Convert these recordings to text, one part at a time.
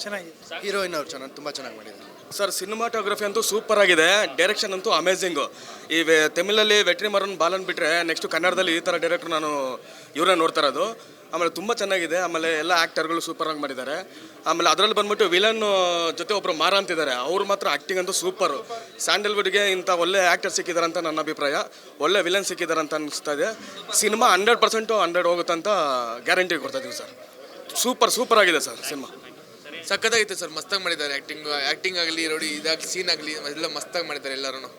ಚೆನ್ನಾಗಿದೆ. ಹೀರೋಯಿನ್ ಅವ್ರು ತುಂಬ ಚೆನ್ನಾಗಿ ಮಾಡಿದ್ದಾರೆ ಸರ್. ಸಿನಿಮಾಟೋಗ್ರಫಿ ಅಂತೂ ಸೂಪರ್ ಆಗಿದೆ, ಡೈರೆಕ್ಷನ್ ಅಂತೂ ಅಮೇಝಿಂಗು. ಈ ತಮಿಳಲ್ಲಿ ವೆಟ್ರಿಮಾರನ್ ಬಾಲನ್ ಬಿಟ್ಟರೆ ನೆಕ್ಸ್ಟ್ ಕನ್ನಡದಲ್ಲಿ ಈ ಥರ ಡೈರೆಕ್ಟ್ರು ನಾನು ಇವರೇ ನೋಡ್ತಾ ಇರೋದು. ಆಮೇಲೆ ತುಂಬ ಚೆನ್ನಾಗಿದೆ. ಆಮೇಲೆ ಎಲ್ಲ ಆ್ಯಕ್ಟರ್ಗಳು ಸೂಪರಾಗಿ ಮಾಡಿದ್ದಾರೆ. ಆಮೇಲೆ ಅದರಲ್ಲಿ ಬಂದ್ಬಿಟ್ಟು ವಿಲನ್ ಜೊತೆ ಒಬ್ಬರು ಮಾರ ಅಂತಿದ್ದಾರೆ, ಅವ್ರು ಮಾತ್ರ ಆ್ಯಕ್ಟಿಂಗ್ ಅಂತೂ ಸೂಪರು. ಸ್ಯಾಂಡಲ್ವುಡ್ಗೆ ಇಂಥ ಒಳ್ಳೆ ಆ್ಯಕ್ಟರ್ ಸಿಕ್ಕಿದ್ದಾರೆ ಅಂತ ನನ್ನ ಅಭಿಪ್ರಾಯ. ಒಳ್ಳೆ ವಿಲನ್ ಸಿಕ್ಕಿದ್ದಾರೆ ಅಂತ ಅನಿಸ್ತಾ ಇದೆ. ಸಿನಿಮಾ 100% 100 ಹೋಗುತ್ತೆ ಅಂತ ಗ್ಯಾರಂಟಿ ಕೊಡ್ತಾ ಇದೀವಿ ಸರ್. ಸೂಪರ್ ಆಗಿದೆ ಸರ್ ಸಿನಿಮಾ. ಸಖತ್ತಾಗಿತ್ತು ಸರ್, ಮಸ್ತಾಗಿ ಮಾಡಿದ್ದಾರೆ. ಆ್ಯಕ್ಟಿಂಗ್ ಆಗಲಿ, ನೋಡಿ ಇದಾಗಲಿ, ಸೀನ್ ಆಗಲಿ ಎಲ್ಲ ಮಸ್ತಾಗಿ ಮಾಡಿದ್ದಾರೆ ಎಲ್ಲರೂ.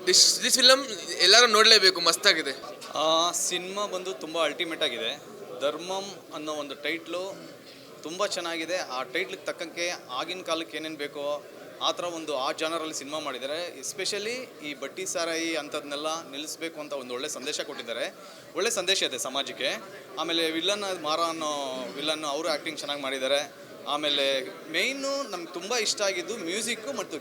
ದಿಸ್ ಫಿಲಮ್ ಎಲ್ಲರೂ ನೋಡಲೇಬೇಕು, ಮಸ್ತಾಗಿದೆ. ಸಿನಿಮಾ ಬಂದು ತುಂಬ ಅಲ್ಟಿಮೇಟ್ ಆಗಿದೆ. ಧರ್ಮಂ ಅನ್ನೋ ಒಂದು ಟೈಟ್ಲು ತುಂಬ ಚೆನ್ನಾಗಿದೆ. ಆ ಟೈಟ್ಲಿಗೆ ತಕ್ಕಂಗೆ ಆಗಿನ ಕಾಲಕ್ಕೆ ಏನೇನು ಬೇಕೋ ಆ ಥರ ಆ ಜಾನರಲ್ಲಿ ಸಿನಿಮಾ ಮಾಡಿದ್ದಾರೆ. ಎಸ್ಪೆಷಲಿ ಈ ಬಟ್ಟಿ ಸಾರಾಯಿ ಅಂಥದ್ದನ್ನೆಲ್ಲ ನಿಲ್ಲಿಸಬೇಕು ಅಂತ ಒಂದು ಒಳ್ಳೆ ಸಂದೇಶ ಕೊಟ್ಟಿದ್ದಾರೆ. ಒಳ್ಳೆ ಸಂದೇಶ ಇದೆ ಸಮಾಜಕ್ಕೆ. ಆಮೇಲೆ ವಿಲನ್ ಮಾರ ಅನ್ನೋ ವಿಲನ್ ಅವರು ಆ್ಯಕ್ಟಿಂಗ್ ಚೆನ್ನಾಗಿ ಮಾಡಿದ್ದಾರೆ. ಆಮೇಲೆ ಮೇಯ್ನು ನಮ್ಗೆ ತುಂಬ ಇಷ್ಟ ಆಗಿದ್ದು ಮ್ಯೂಸಿಕ್ಕು ಮತ್ತು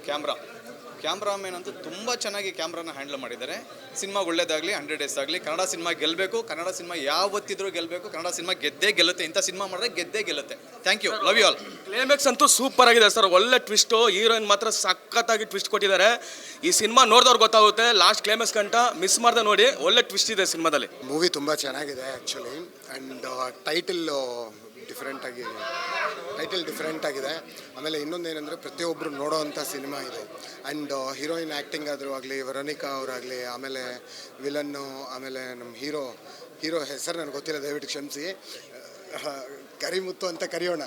ಕ್ಯಾಮ್ರಾಮೇನ್ ಅಂತೂ ತುಂಬ ಚೆನ್ನಾಗಿ ಕ್ಯಾಮ್ರಾನ ಹ್ಯಾಂಡಲ್ ಮಾಡಿದ್ದಾರೆ. ಸಿನಿಮಾ ಒಳ್ಳೇದಾಗಲಿ, 100 ಡೇಸ್ ಆಗಲಿ. ಕನ್ನಡ ಸಿನಿಮಾ ಗೆಲ್ಲಬೇಕು. ಕನ್ನಡ ಸಿನಿಮಾ ಯಾವತ್ತಿದ್ರೂ ಗೆಲ್ಲಬೇಕು. ಕನ್ನಡ ಸಿನಿಮಾ ಗೆದ್ದೇ ಗೆಲ್ಲುತ್ತೆ. ಇಂಥ ಸಿನಿಮಾ ಮಾಡಿದ್ರೆ ಗೆದ್ದೇ ಗೆಲ್ಲುತ್ತೆ. Thank you, love you all. Climax ಅಂತೂ ಸೂಪರ್ ಆಗಿದೆ ಸರ್. ಒಳ್ಳೆ ಟ್ವಿಸ್ಟು, ಹೀರೋಯಿನ್ ಮಾತ್ರ ಸಖತ್ತಾಗಿ ಟ್ವಿಸ್ಟ್ ಕೊಟ್ಟಿದ್ದಾರೆ. ಈ ಸಿನಿಮಾ ನೋಡಿದವ್ರು ಗೊತ್ತಾಗುತ್ತೆ. ಲಾಸ್ಟ್ ಕ್ಲೈಮ್ಯಾಕ್ಸ್ ಗಂಟ ಮಿಸ್ ಮಾಡ್ದೆ ನೋಡಿ. ಒಳ್ಳೆ ಟ್ವಿಸ್ಟ್ ಇದೆ ಸಿನಿಮಾದಲ್ಲಿ. ಮೂವಿ ತುಂಬ ಚೆನ್ನಾಗಿದೆ ಆ್ಯಕ್ಚುಲಿ. ಆ್ಯಂಡ್ ಟೈಟಲ್ ಡಿಫ್ರೆಂಟ್ ಆಗಿದೆ. ಆಮೇಲೆ ಇನ್ನೊಂದೇನೆಂದರೆ ಪ್ರತಿಯೊಬ್ಬರು ನೋಡೋವಂಥ ಸಿನಿಮಾ ಇದೆ. ಆ್ಯಂಡ್ ಹೀರೋಯಿನ್ ಆ್ಯಕ್ಟಿಂಗ್ ಆದರೂ ಆಗಲಿ, ವೆರೋನಿಕಾ ಅವರಾಗಲಿ, ಆಮೇಲೆ ವಿಲನ್ನು, ಆಮೇಲೆ ನಮ್ಮ ಹೀರೋ ಹೆಸರು ನನಗೆ ಗೊತ್ತಿಲ್ಲ, ದಯವಿಟ್ಟು ಕ್ಷಮಿಸಿ. ಕರಿಮುತ್ತು ಅಂತ ಕರೆಯೋಣ.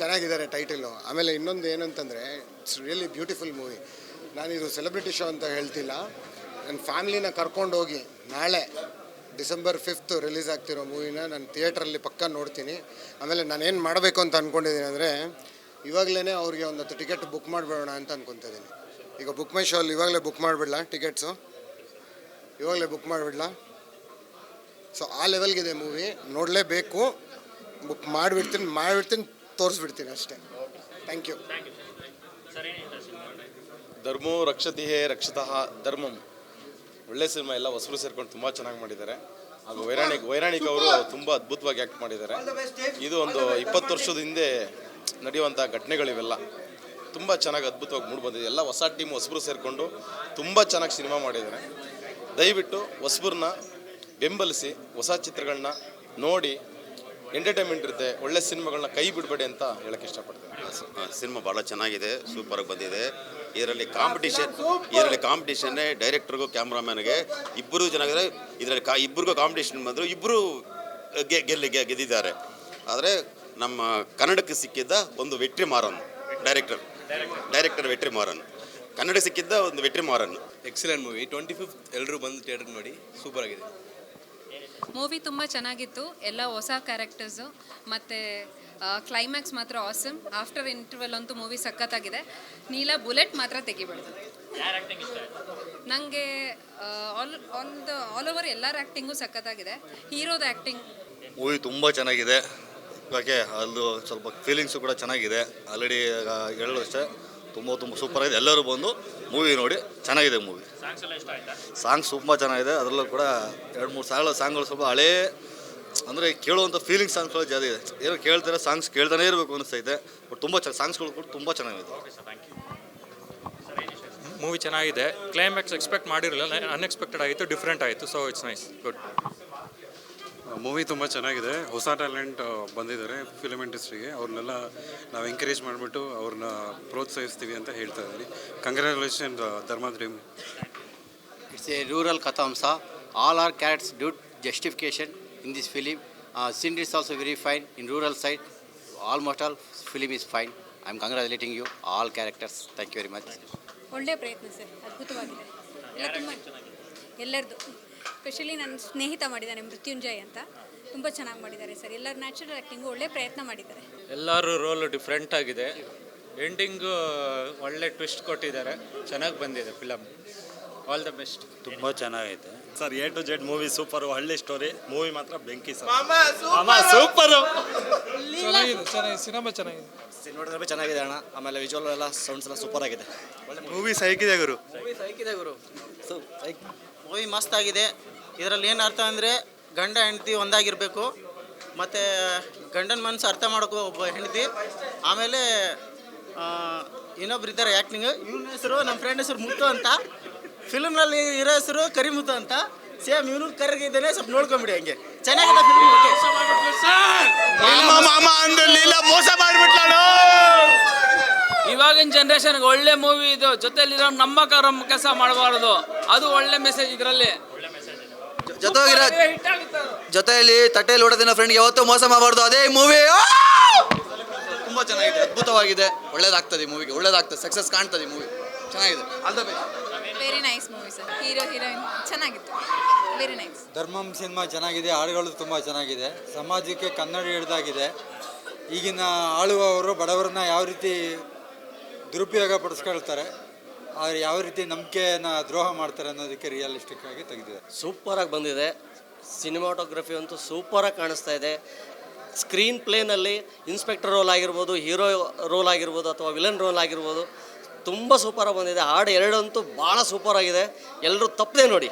ಚೆನ್ನಾಗಿದ್ದಾರೆ ಟೈಟಲು. ಆಮೇಲೆ ಇನ್ನೊಂದು ಏನಂತಂದರೆ ಇಟ್ಸ್ ರಿಯಲಿ ಬ್ಯೂಟಿಫುಲ್ ಮೂವಿ. ನಾನಿದು ಸೆಲೆಬ್ರಿಟಿ ಶೋ ಅಂತ ಹೇಳ್ತಿಲ್ಲ. ನನ್ನ ಫ್ಯಾಮ್ಲಿನ ಕರ್ಕೊಂಡೋಗಿ ನಾಳೆ ಡಿಸೆಂಬರ್ 5 ರಿಲೀಸ್ ಆಗ್ತಿರೋ ಮೂವಿನ ನಾನು ಥಿಯೇಟ್ರಲ್ಲಿ ಪಕ್ಕ ನೋಡ್ತೀನಿ. ಆಮೇಲೆ ನಾನೇನು ಮಾಡಬೇಕು ಅಂತ ಅಂದ್ಕೊಂಡಿದ್ದೀನಿ ಅಂದರೆ ಇವಾಗಲೇ ಅವ್ರಿಗೆ ಒಂದು 10 ಟಿಕೆಟ್ ಬುಕ್ ಮಾಡಿಬಿಡೋಣ ಅಂತ ಅಂದ್ಕೊತಿದ್ದೀನಿ. ಈಗ ಬುಕ್ ಮೈ ಶೋ ಅಲ್ಲಿ ಇವಾಗಲೇ ಬುಕ್ ಮಾಡಿಬಿಡ್ಲಾ ಟಿಕೆಟ್ಸು? ಇವಾಗಲೇ ಬುಕ್ ಮಾಡಿಬಿಡ್ಲಾ? ಸೊ ಆ ಲೆವೆಲ್ಗಿದೆ ಮೂವಿ. ನೋಡಲೇಬೇಕು. ಬುಕ್ ಮಾಡಿಬಿಡ್ತೀನಿ ತೋರಿಸ್ಬಿಡ್ತೀನಿ ಅಷ್ಟೇ. Thank you. ಧರ್ಮೋ ರಕ್ಷತಿಹೇ ರಕ್ಷತಃ ಧರ್ಮಂ. ಒಳ್ಳೆ ಸಿನಿಮಾ. ಎಲ್ಲ ಹೊಸರು ಸೇರ್ಕೊಂಡು ತುಂಬ ಚೆನ್ನಾಗಿ ಮಾಡಿದ್ದಾರೆ. ಹಾಗೂ ವೈರಾಣಿಕ್ ಅವರು ತುಂಬ ಅದ್ಭುತವಾಗಿ ಆ್ಯಕ್ಟ್ ಮಾಡಿದ್ದಾರೆ. ಇದು ಒಂದು 20 ವರ್ಷದ ಹಿಂದೆ ನಡೆಯುವಂಥ ಘಟನೆಗಳಿವೆಲ್ಲ ತುಂಬ ಚೆನ್ನಾಗಿ ಅದ್ಭುತವಾಗಿ ಮೂಡಿ ಬಂದಿದೆ. ಎಲ್ಲ ಹೊಸ ಟೀಮ್ ಹೊಸಬರು ಸೇರಿಕೊಂಡು ತುಂಬ ಚೆನ್ನಾಗಿ ಸಿನಿಮಾ ಮಾಡಿದ್ದಾರೆ. ದಯವಿಟ್ಟು ಹೊಸಬ್ರನ್ನ ಬೆಂಬಲಿಸಿ, ಹೊಸ ಚಿತ್ರಗಳನ್ನ ನೋಡಿ. ಎಂಟರ್ಟೈನ್ಮೆಂಟ್ ಇರುತ್ತೆ. ಒಳ್ಳೆ ಸಿನಿಮಾಗಳನ್ನ ಕೈ ಬಿಡಬೇಡಿ ಅಂತ ಹೇಳಕ್ಕೆ ಇಷ್ಟಪಡ್ತೀನಿ. ಸಿನಿಮಾ ಭಾಳ ಚೆನ್ನಾಗಿದೆ, ಸೂಪರಾಗಿ ಬಂದಿದೆ. ಇದರಲ್ಲಿ ಕಾಂಪಿಟೇಷನ್ನೇ ಡೈರೆಕ್ಟ್ರಿಗೂ ಕ್ಯಾಮ್ರಾಮ್ಯಾನ್ಗೆ ಇಬ್ಬರು ಚೆನ್ನಾಗಿದೆ. ಇದರಲ್ಲಿ ಇಬ್ಬರಿಗೂ ಕಾಂಪಿಟೇಷನ್ ಬಂದರು, ಇಬ್ಬರು ಗೆದ್ದಿದ್ದಾರೆ. ಆದರೆ ನಮ್ಮ ಕನ್ನಡಕ್ಕೆ ಸಿಕ್ಕಿದ್ದ ಒಂದು ವೆಟ್ರಿಮಾರನ್ ಡೈರೆಕ್ಟರ್ ವೆಟ್ರಿಮಾರನ್, ಕನ್ನಡಕ್ಕೆ ಸಿಕ್ಕಿದ್ದ ಒಂದು ವೆಟ್ರಿಮಾರನ್. Excellent movie. 25th ಎಲ್ಲರೂ ಬಂದು ಥಿಯೇಟರ್ ನೋಡಿ. ಸೂಪರ್ ಆಗಿದೆ ಮೂವಿ. ತುಂಬ ಚೆನ್ನಾಗಿತ್ತು. ಎಲ್ಲ ಹೊಸ ಕ್ಯಾರೆಕ್ಟರ್ಸು ಮತ್ತು ಕ್ಲೈಮ್ಯಾಕ್ಸ್ ಮಾತ್ರ ಆಸಮ್. ಆಫ್ಟರ್ ಇಂಟರ್ವೆಲ್ ಅಂತೂ ಮೂವಿ ಸಖತ್ತಾಗಿದೆ. ನೀಲಾ ಬುಲೆಟ್ ಮಾತ್ರ ತೆಗಿಬಾರ್ದು. ನನಗೆ ಆಲ್ ಓವರ್ ಎಲ್ಲರ ಆ್ಯಕ್ಟಿಂಗು ಸಖತ್ತಾಗಿದೆ. ಹೀರೋದ ಆ್ಯಕ್ಟಿಂಗ್ ಮೂವಿ ತುಂಬ ಚೆನ್ನಾಗಿದೆ. ಯಾಕೆ ಅದು ಸ್ವಲ್ಪ ಫೀಲಿಂಗ್ಸು ಕೂಡ ಚೆನ್ನಾಗಿದೆ. ಆಲ್ರೆಡಿ ಹೇಳೋದು ಅಷ್ಟೇ, ತುಂಬ ಸೂಪರಾಗಿದೆ. ಎಲ್ಲರೂ ಬಂದು ಮೂವಿ ನೋಡಿ. ಚೆನ್ನಾಗಿದೆ ಮೂವಿ. ಸಾಂಗ್ಸ್ ತುಂಬ ಚೆನ್ನಾಗಿದೆ. ಅದರಲ್ಲೂ ಕೂಡ 2-3 ಸಾಂಗ್ಗಳು ಸ್ವಲ್ಪ ಹಳೇ ಅಂದರೆ ಕೇಳುವಂಥ ಫೀಲಿಂಗ್ ಸಾಂಗ್ಸ್ಗಳು ಜಾಸ್ತಿ ಇದೆ. ಏನೋ ಕೇಳ್ತಾರೆ, ಸಾಂಗ್ಸ್ ಕೇಳ್ತಾನೆ ಇರಬೇಕು ಅನಿಸ್ತೈತೆ. ಬಟ್ ತುಂಬ ಸಾಂಗ್ಸ್ಗಳು ಕೂಡ ತುಂಬ ಚೆನ್ನಾಗಿದೆ. ಮೂವಿ ಚೆನ್ನಾಗಿದೆ. ಕ್ಲೈಮ್ಯಾಕ್ಸ್ ಎಕ್ಸ್ಪೆಕ್ಟ್ ಮಾಡಿರಲಿಲ್ಲ, ಅನ್ಎಕ್ಸ್ಪೆಕ್ಟೆಡ್ ಆಯಿತು, ಡಿಫ್ರೆಂಟ್ ಆಯಿತು. So it's nice, good. Movie ತುಂಬ ಚೆನ್ನಾಗಿದೆ. ಹೊಸ ಟ್ಯಾಲೆಂಟ್ ಬಂದಿದ್ದಾರೆ ಫಿಲ್ಮ್ ಇಂಡಸ್ಟ್ರಿಗೆ. ಅವ್ರನ್ನೆಲ್ಲ ನಾವು ಎಂಕರೇಜ್ ಮಾಡಿಬಿಟ್ಟು ಅವ್ರನ್ನ ಪ್ರೋತ್ಸಾಹಿಸ್ತೀವಿ ಅಂತ ಹೇಳ್ತಾ ಇದ್ದೀನಿ. Congratulation Dharma dream. It's a rural ಕಥಾಂಶ. All are characters dude justification in this film. Scene is also very fine in rural side. Almost all film is fine. I am congratulating you all characters. Thank you very much. ಒಳ್ಳೆಯ ಪ್ರಯತ್ನ sir, ಅದ್ಭುತವಾಗಿದೆ. ಎಲ್ಲ ತುಂಬ ಎಲ್ಲರದು. Specially ನನ್ನ ಸ್ನೇಹಿತ ಮಾಡಿದ್ದಾನೆ ಮೃತ್ಯುಂಜಯ್ ಅಂತ. ತುಂಬ ಚೆನ್ನಾಗಿ ಮಾಡಿದ್ದಾರೆ ಸರ್. ಎಲ್ಲರ ನ್ಯಾಚುರಲ್ ಆ್ಯಕ್ಟಿಂಗು ಒಳ್ಳೆ ಪ್ರಯತ್ನ ಮಾಡಿದ್ದಾರೆ. ಎಲ್ಲರೂ ರೋಲು ಡಿಫ್ರೆಂಟ್ ಆಗಿದೆ. ಎಂಡಿಂಗು ಒಳ್ಳೆ ಟ್ವಿಸ್ಟ್ ಕೊಟ್ಟಿದ್ದಾರೆ. ಚೆನ್ನಾಗಿ ಬಂದಿದೆ ಫಿಲಮ್. All the best. ತುಂಬ ಚೆನ್ನಾಗಿದೆ sir. A to Z movie super. ಹಳ್ಳಿ ಸ್ಟೋರಿ. ಮೂವಿ ಮಾತ್ರ ಬೆಂಕಿ ಸರ್. ಸೂಪರು. ಚೆನ್ನಾಗಿದೆ ಸಿನಿಮಾ. ಚೆನ್ನಾಗಿದೆ. ನೋಡಿದ್ರೆ ಚೆನ್ನಾಗಿದೆ ಅಣ್ಣ. ಆಮೇಲೆ ವಿಜುವಲ್ ಎಲ್ಲ ಸೌಂಡ್ಸ್ ಎಲ್ಲ ಸೂಪರ್ ಆಗಿದೆ. ಮೂವಿ ಸೈಕಿದೆ ಗುರು. ಮೂವಿ ಮಸ್ತ್ ಆಗಿದೆ. ಇದರಲ್ಲಿ ಏನು ಅರ್ಥ ಅಂದರೆ ಗಂಡ ಹೆಂಡತಿ ಒಂದಾಗಿರಬೇಕು ಮತ್ತು ಗಂಡನ ಮನಸ್ಸು ಅರ್ಥ ಮಾಡೋಕ್ಕೂ ಒಬ್ಬ ಹೆಂಡತಿ. ಆಮೇಲೆ ಇನ್ನೊಬ್ರು ಇದ್ದಾರೆ ಆ್ಯಕ್ಟಿಂಗ್, ಇವನ ಹೆಸರು ನಮ್ಮ ಫ್ರೆಂಡ್ ಹೆಸರು ಮುತ್ತು ಅಂತ, ಫಿಲ್ಮ್ನಲ್ಲಿ ಇರೋ ಹೆಸರು ಕರಿಮುತ್ತು ಅಂತ. ಸೇಮ್ ಇವನು ಕರ್ಗಿದ್ದಾನೆ, ಸ್ವಲ್ಪ ನೋಡ್ಕೊಂಬಿಡಿ ಹಂಗೆ ಚೆನ್ನಾಗಿದೆ ಫಿಲ್ಮ್. ಮೋಸ ಮಾಡಿಬಿಟ್ಲಾಡು. ಇವಾಗಿನ ಜನ್ರೇಷನ್ಗೆ ಒಳ್ಳೆ ಮೂವಿ ಇದು. ಜೊತೆಲಿರೋ ನಮ್ಮ ಕೆಲಸ ಮಾಡಬಾರ್ದು, ಅದು ಒಳ್ಳೆ ಮೆಸೇಜ್ ಇದರಲ್ಲಿ. ಜೊತೆಯಲ್ಲಿ ತಟ್ಟೆಯಲ್ಲಿ ಹೊಡೆದಿನ ಫ್ರೆಂಡ್ಗೆ ಯಾವತ್ತೂ ಮೋಸ ಮಾಡಬಾರ್ದು, ಅದೇ ಮೂವಿ. ತುಂಬ ಚೆನ್ನಾಗಿದೆ, ಅದ್ಭುತವಾಗಿದೆ, ಒಳ್ಳೇದಾಗ್ತದೆ ಮೂವಿಗೆ, ಒಳ್ಳೇದಾಗ್ತದೆ, ಸಕ್ಸಸ್ ಕಾಣ್ತದೆ ಮೂವಿ, ಚೆನ್ನಾಗಿದೆ. All the best. Very nice movie sir. Hero heroine ಚೆನ್ನಾಗಿತ್ತು, ವೆರಿ ನೈಸ್. ಧರ್ಮಂ ಸಿನಿಮಾ ಚೆನ್ನಾಗಿದೆ, ಹಾಡುಗಳು ತುಂಬ ಚೆನ್ನಾಗಿದೆ, ಸಮಾಜಕ್ಕೆ ಕನ್ನಡ ಹಿಡಿದಾಗಿದೆ. ಈಗಿನ ಆಳುವವರು ಬಡವರನ್ನ ಯಾವ ರೀತಿ ದುರುಪಯೋಗ ಪಡಿಸ್ಕೊಳ್ತಾರೆ, ಅವ್ರು ಯಾವ ರೀತಿ ನಂಬಿಕೆಯನ್ನು ದ್ರೋಹ ಮಾಡ್ತಾರೆ ಅನ್ನೋದಕ್ಕೆ ರಿಯಲಿಸ್ಟಿಕ್ ಆಗಿ ತೆಗೆದಿದೆ. ಸೂಪರಾಗಿ ಬಂದಿದೆ. ಸಿನಿಮಾಟೋಗ್ರಫಿ ಅಂತೂ ಸೂಪರಾಗಿ ಕಾಣಿಸ್ತಾ ಇದೆ. ಸ್ಕ್ರೀನ್ ಪ್ಲೇನಲ್ಲಿ ಇನ್ಸ್ಪೆಕ್ಟರ್ ರೋಲ್ ಆಗಿರ್ಬೋದು, ಹೀರೋ ರೋಲ್ ಆಗಿರ್ಬೋದು, ಅಥವಾ ವಿಲನ್ ರೋಲ್ ಆಗಿರ್ಬೋದು, ತುಂಬ ಸೂಪರಾಗಿ ಬಂದಿದೆ. ಹಾಡು ಎರಡಂತೂ ಭಾಳ ಸೂಪರಾಗಿದೆ, ಎಲ್ಲರೂ ತಪ್ಪದೆ ನೋಡಿ.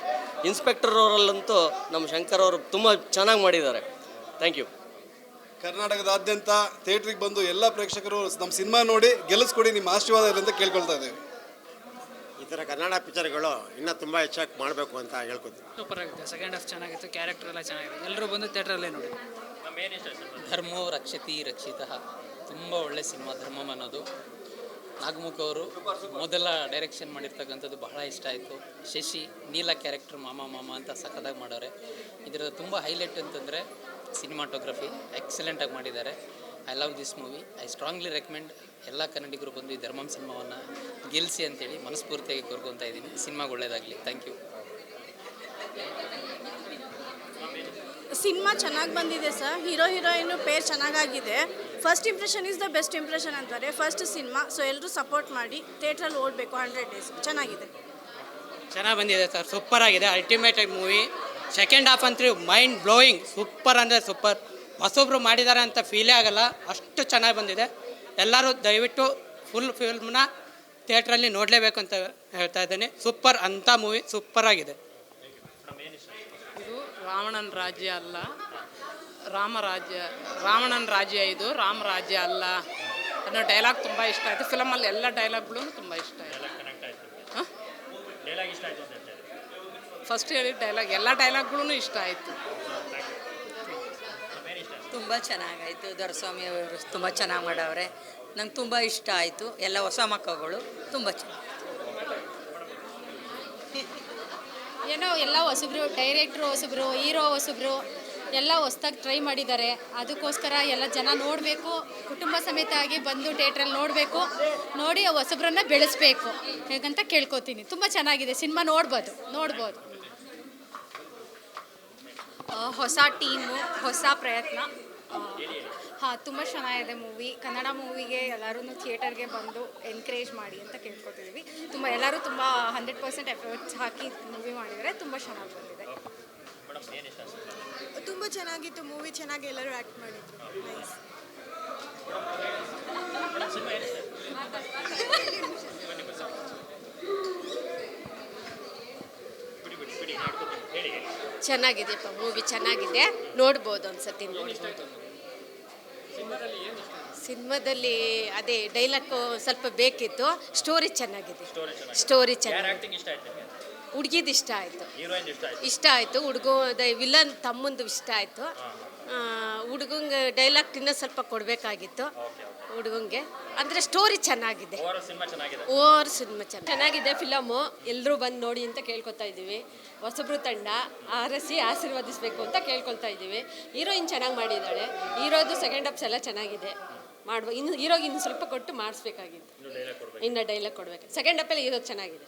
ಇನ್ಸ್ಪೆಕ್ಟರ್ ರೋಲಲ್ಲಂತೂ ನಮ್ಮ ಶಂಕರ್ ಅವರು ತುಂಬ ಚೆನ್ನಾಗಿ ಮಾಡಿದ್ದಾರೆ. Thank you. ಕರ್ನಾಟಕದಾದ್ಯಂತ ಥಿಯೇಟ್ರಿಗೆ ಬಂದು ಎಲ್ಲ ಪ್ರೇಕ್ಷಕರು ನಮ್ಮ ಸಿನಿಮಾ ನೋಡಿ ಗೆಲ್ಲಿಸ್ಕೊಡಿ, ನಿಮ್ಮ ಆಶೀರ್ವಾದ ಇರಲಿ ಅಂತ ಕೇಳ್ಕೊಳ್ತಾ ಇದ್ದೇವೆ. ಈ ಥರ ಕನ್ನಡ ಪಿಕ್ಚರ್ಗಳು ಇನ್ನೂ ತುಂಬ ಹೆಚ್ಚಾಗಿ ಮಾಡಬೇಕು ಅಂತ ಹೇಳ್ಕೊತೀವಿ. ಸೂಪರ್ ಆಗಿದೆ, ಸೆಕೆಂಡ್ ಹಾಫ್ ಚೆನ್ನಾಗಿತ್ತು, ಕ್ಯಾರೆಕ್ಟರ್ ಎಲ್ಲ ಚೆನ್ನಾಗಿದೆ. ಎಲ್ಲರೂ ಬಂದು ಥಿಯೇಟ್ರಲ್ಲೇ ನೋಡಿ. ಧರ್ಮೋ ರಕ್ಷತಿ ರಕ್ಷಿತಃ, ತುಂಬ ಒಳ್ಳೆ ಸಿನಿಮಾ ಧರ್ಮಂ ಅನ್ನೋದು. ನಾಗಮುಖ್ ಅವರು ಮೊದಲ ಡೈರೆಕ್ಷನ್ ಮಾಡಿರ್ತಕ್ಕಂಥದ್ದು ಬಹಳ ಇಷ್ಟ ಆಯಿತು. ಶಶಿ ನೀಲ ಕ್ಯಾರೆಕ್ಟರ್ ಮಾಮ ಅಂತ ಸಖತ್ತಾಗಿ ಮಾಡೋರೆ. ಇದರ ತುಂಬ ಹೈಲೈಟ್ ಅಂತಂದರೆ ಸಿನಿಮಾಟೋಗ್ರಫಿ ಎಕ್ಸಲೆಂಟಾಗಿ ಮಾಡಿದ್ದಾರೆ. I love this movie. I strongly recommend ಎಲ್ಲ ಕನ್ನಡಿಗರು ಬಂದು ಈ ಧರ್ಮಂ ಸಿನಿಮಾವನ್ನು ಗೆಲ್ಲಿಸಿ ಅಂತೇಳಿ ಮನಸ್ಫೂರ್ತಿಯಾಗಿ ಕೋರ್ಕೊತಾ ಇದ್ದೀನಿ. ಸಿನಿಮಾಗೆ ಒಳ್ಳೆಯದಾಗಲಿ. Thank you. ಸಿನಿಮಾ ಚೆನ್ನಾಗಿ ಬಂದಿದೆ ಸರ್. ಹೀರೋ ಹೀರೋಯಿನ್ ಪೇರ್ ಚೆನ್ನಾಗಾಗಿದೆ. First impression is the best impression ಅಂತಾರೆ. ಫಸ್ಟ್ ಸಿನಿಮಾ, ಸೊ ಎಲ್ಲರೂ ಸಪೋರ್ಟ್ ಮಾಡಿ ಥಿಯೇಟ್ರಲ್ಲಿ ಓಡಬೇಕು. 100 ಡೇಸ್ ಚೆನ್ನಾಗಿದೆ. ಚೆನ್ನಾಗಿ ಬಂದಿದೆ ಸರ್, ಸೂಪರ್ ಆಗಿದೆ, ಅಲ್ಟಿಮೇಟ್ ಮೂವಿ. ಸೆಕೆಂಡ್ ಹಾಫ್ ಅಂತೂ ಮೈಂಡ್ ಬ್ಲೋಯಿಂಗ್, ಸೂಪರ್ ಅಂದರೆ ಸೂಪರ್. ಹೊಸೊಬ್ರು ಮಾಡಿದ್ದಾರೆ ಅಂತ ಫೀಲೇ ಆಗಲ್ಲ, ಅಷ್ಟು ಚೆನ್ನಾಗಿ ಬಂದಿದೆ. ಎಲ್ಲರೂ ದಯವಿಟ್ಟು ಫುಲ್ ಫಿಲ್ಮ್ನ ಥಿಯೇಟ್ರಲ್ಲಿ ನೋಡಲೇಬೇಕು ಅಂತ ಹೇಳ್ತಾ ಇದ್ದೇನೆ. ಸೂಪರ್ ಅಂತ ಮೂವಿ, ಸೂಪರ್ ಆಗಿದೆ. ಇದು ರಾವಣನ ರಾಜ್ಯ ಅಲ್ಲ, ರಾವಣನ ರಾಜ್ಯ, ಇದು ರಾಮರಾಜ್ಯ ಅಲ್ಲ ಅನ್ನೋ ಡೈಲಾಗ್ ತುಂಬ ಇಷ್ಟ ಆಯಿತು. ಫಿಲಮಲ್ಲಿ ಎಲ್ಲ ಡೈಲಾಗ್ಗಳು ತುಂಬ ಇಷ್ಟ ಆಯಿತು. ಫಸ್ಟ್ ಹೇಳಿದ ಡೈಲಾಗ್, ಎಲ್ಲ ಡೈಲಾಗ್ಗಳೂ ಇಷ್ಟ ಆಯಿತು. ತುಂಬ ಚೆನ್ನಾಗಾಯಿತು. ದೊರೆಸ್ವಾಮಿ ಅವರು ತುಂಬ ಚೆನ್ನಾಗಿ ಮಾಡವ್ರೆ. ನಂಗೆ ತುಂಬ ಇಷ್ಟ ಆಯಿತು. ಎಲ್ಲ ಹೊಸ ಮಕ್ಕಳು ತುಂಬ ಚೆನ್ನಾಗಿ. ಏನೋ ಎಲ್ಲ ಹೊಸಬ್ರು, ಡೈರೆಕ್ಟ್ರು ಹೊಸಬ್ರು, ಹೀರೋ ಹೊಸಬ್ರು, ಎಲ್ಲ ಹೊಸ್ದಾಗಿ ಟ್ರೈ ಮಾಡಿದ್ದಾರೆ. ಅದಕ್ಕೋಸ್ಕರ ಎಲ್ಲ ಜನ ನೋಡಬೇಕು, ಕುಟುಂಬ ಸಮೇತ ಆಗಿ ಬಂದು ಥಿಯೇಟ್ರಲ್ಲಿ ನೋಡಬೇಕು, ನೋಡಿ ಹೊಸಬ್ರನ್ನ ಬೆಳೆಸಬೇಕು ಹೇಗಂತ ಕೇಳ್ಕೊತೀನಿ. ತುಂಬ ಚೆನ್ನಾಗಿದೆ ಸಿನಿಮಾ, ನೋಡ್ಬೋದು. ಹೊಸ ಟೀಮು, ಹೊಸ ಪ್ರಯತ್ನ. ತುಂಬ ಚೆನ್ನಾಗಿದೆ ಮೂವಿ. ಕನ್ನಡ ಮೂವಿಗೆ ಎಲ್ಲರೂ ಥಿಯೇಟರ್ಗೆ ಬಂದು ಎನ್ಕರೇಜ್ ಮಾಡಿ ಅಂತ ಕೇಳ್ಕೊತಿದ್ದೀವಿ. ಎಲ್ಲರೂ ತುಂಬ 100% ಎಫರ್ಟ್ಸ್ ಹಾಕಿ ಮೂವಿ ಮಾಡಿದರೆ ತುಂಬ ಚೆನ್ನಾಗಿ ಬಂದಿದೆ. ತುಂಬ ಚೆನ್ನಾಗಿತ್ತು ಮೂವಿ, ಚೆನ್ನಾಗಿ ಎಲ್ಲರೂ ಆ್ಯಕ್ಟ್ ಮಾಡಿದ್ರು. ನೈಸ್. ಚೆನ್ನಾಗಿದೆಯಪ್ಪ ಮೂವಿ, ಚೆನ್ನಾಗಿದೆ, ನೋಡ್ಬೋದು ಒಂದ್ಸತಿ. ನೋಡ್ಬೋದು. ಸಿನಿಮಾದಲ್ಲಿ ಅದೇ ಡೈಲಾಗ್ ಸ್ವಲ್ಪ ಬೇಕಿತ್ತು. ಸ್ಟೋರಿ ಚೆನ್ನಾಗಿದೆ. ಹುಡುಗಿದು ಇಷ್ಟ ಆಯಿತು. ವಿಲನ್ ತಮ್ಮಂದು ಇಷ್ಟ ಆಯಿತು. ಹುಡುಗಂಗೆ ಡೈಲಾಗ್ ಇನ್ನೂ ಸ್ವಲ್ಪ ಕೊಡಬೇಕಾಗಿತ್ತು ಹುಡುಗಂಗೆ. ಅಂದರೆ ಸ್ಟೋರಿ ಚೆನ್ನಾಗಿದೆ. ಓವರ್ ಸಿನಿಮಾ ಚೆನ್ನಾಗಿದೆ. ಫಿಲಮು ಎಲ್ಲರೂ ಬಂದು ನೋಡಿ ಅಂತ ಕೇಳ್ಕೊತಾ ಇದ್ದೀವಿ. ಹೊಸಬ್ರು ತಂಡ ಆಶೀರ್ವದಿಸಬೇಕು ಅಂತ ಕೇಳ್ಕೊಳ್ತಾ ಇದ್ದೀವಿ. ಹೀರೋಯಿನ್ ಚೆನ್ನಾಗಿ ಮಾಡಿದ್ದಾಳೆ. ಹೀರೋದು ಸೆಕೆಂಡ್ ಹಾಫ್ಸ್ ಎಲ್ಲ ಚೆನ್ನಾಗಿದೆ. ಹೀರೋಗೆ ಇನ್ನು ಸ್ವಲ್ಪ ಕೊಟ್ಟು ಮಾಡಿಸ್ಬೇಕಾಗಿತ್ತು. ಇನ್ನು ಡೈಲಾಗ್ ಕೊಡಬೇಕು. ಸೆಕೆಂಡ್ ಹಾಫಲ್ಲಿ ಹೀರೋ ಚೆನ್ನಾಗಿದೆ.